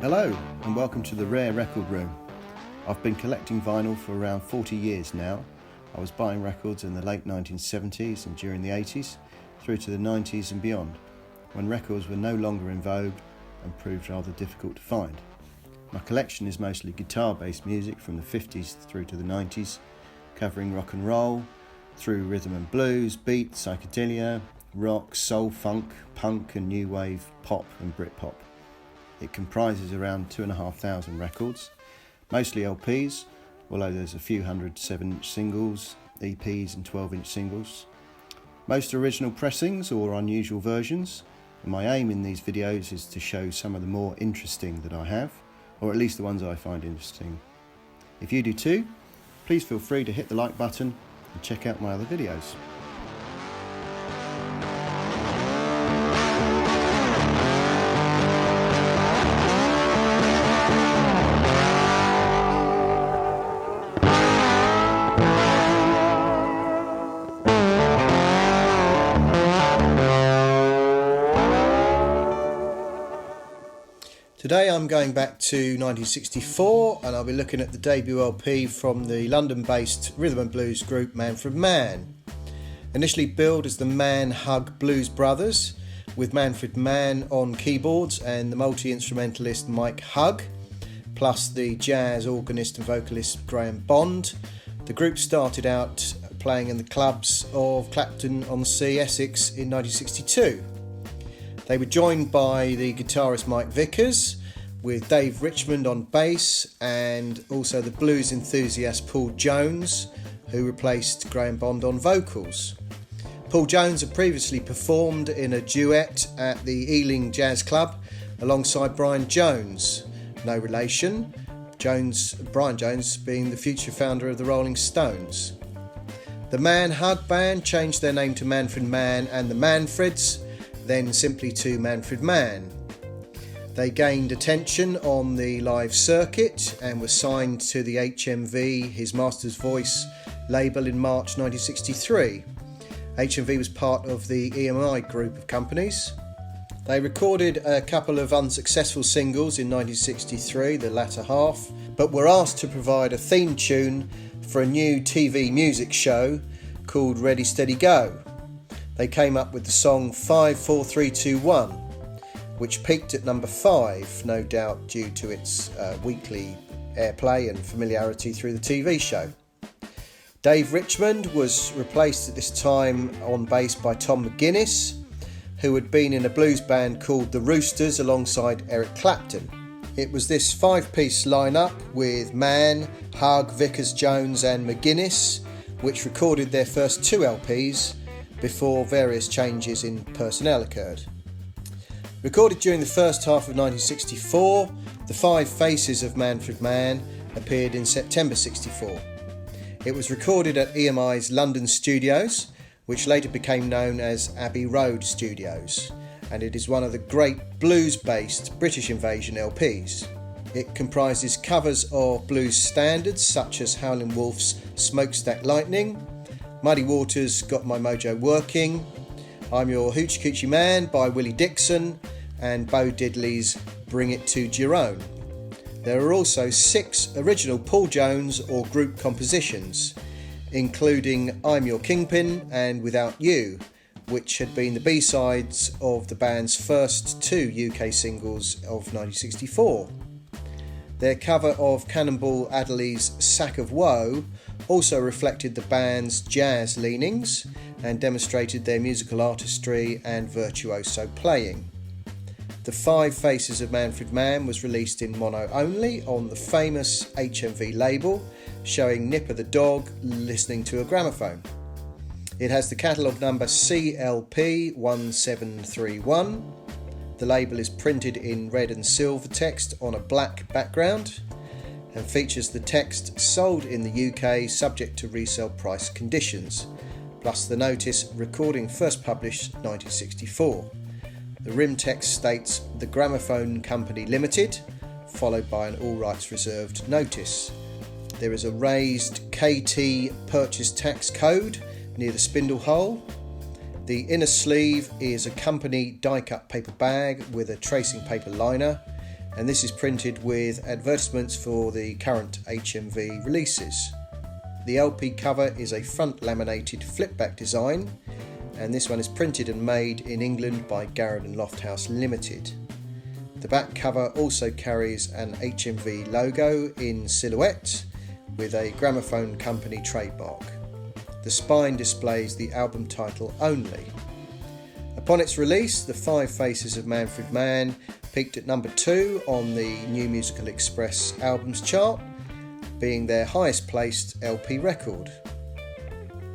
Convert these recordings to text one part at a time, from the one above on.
Hello and welcome to the Rare Record Room. I've been collecting vinyl for around 40 years now. I was buying records in the late 1970s and during the 80s through to the 90s and beyond, when records were no longer in vogue and proved rather difficult to find. My collection is mostly guitar-based music from the 50s through to the 90s, covering rock and roll, through rhythm and blues, beat, psychedelia, rock, soul, funk, punk and new wave, pop and Britpop. It comprises around 2,500 records, mostly LPs, although there's a few hundred 7-inch singles, EPs and 12-inch singles. Most original pressings or unusual versions, and my aim in these videos is to show some of the more interesting that I have, or at least the ones I find interesting. If you do too, please feel free to hit the like button and check out my other videos. Today I'm going back to 1964 and I'll be looking at the debut LP from the London-based rhythm and blues group Manfred Mann. Initially billed as the Mann Hugg Blues Brothers, with Manfred Mann on keyboards and the multi-instrumentalist Mike Hugg, plus the jazz organist and vocalist Graham Bond, the group started out playing in the clubs of Clapton on Sea, Essex in 1962. They were joined by the guitarist Mike Vickers, with Dave Richmond on bass, and also the blues enthusiast Paul Jones, who replaced Graham Bond on vocals. Paul Jones had previously performed in a duet at the Ealing Jazz Club alongside Brian Jones, no relation, Brian Jones being the future founder of the Rolling Stones. The Mann Hugg Band changed their name to Manfred Mann and the Manfreds, then simply to Manfred Mann. They gained attention on the live circuit and were signed to the HMV, His Master's Voice label in March 1963. HMV was part of the EMI group of companies. They recorded a couple of unsuccessful singles in 1963, the latter half, but were asked to provide a theme tune for a new TV music show called Ready Steady Go. They came up with the song 5 4 3 2 1, which peaked at number 5, no doubt due to its weekly airplay and familiarity through the TV show. Dave Richmond was replaced at this time on bass by Tom McGuinness, who had been in a blues band called the Roosters alongside Eric Clapton. It was this 5-piece lineup with Mann, Hugg, Vickers, Jones and McGuinness, which recorded their first 2 LPs, before various changes in personnel occurred. Recorded during the first half of 1964, The 5 Faces of Manfred Mann appeared in September 64. It was recorded at EMI's London studios, which later became known as Abbey Road Studios, and it is one of the great blues-based British Invasion LPs. It comprises covers of blues standards such as Howlin' Wolf's Smokestack Lightning, Muddy Waters' Got My Mojo Working, I'm Your Hoochie Coochie Man by Willie Dixon, and Bo Diddley's Bring It to Jerome. There are also 6 original Paul Jones or group compositions, including I'm Your Kingpin and Without You, which had been the B-sides of the band's first 2 UK singles of 1964. Their cover of Cannonball Adderley's Sack of Woe also reflected the band's jazz leanings and demonstrated their musical artistry and virtuoso playing. The 5 Faces of Manfred Mann was released in mono only on the famous HMV label, showing Nipper the dog listening to a gramophone. It has the catalogue number CLP 1731. The label is printed in red and silver text on a black background and features the text sold in the UK subject to resale price conditions, plus the notice recording first published 1964. The rim text states The Gramophone Company Limited, followed by an all rights reserved notice. There is a raised KT purchase tax code near the spindle hole. The inner sleeve is a company die-cut paper bag with a tracing paper liner, and this is printed with advertisements for the current HMV releases. The LP cover is a front laminated flipback design, and this one is printed and made in England by Garrett and Lofthouse Limited. The back cover also carries an HMV logo in silhouette with a Gramophone Company trademark. The spine displays the album title only. Upon its release, The Five Faces of Manfred Mann peaked at number 2 on the New Musical Express albums chart, being their highest placed LP record.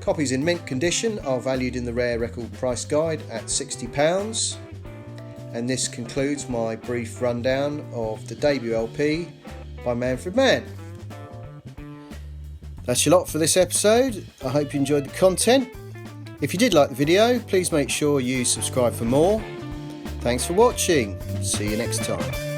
Copies in mint condition are valued in the Rare Record Price Guide at £60. And this concludes my brief rundown of the debut LP by Manfred Mann. That's your lot for this episode. I hope you enjoyed the content. If you did like the video, please make sure you subscribe for more. Thanks for watching. See you next time.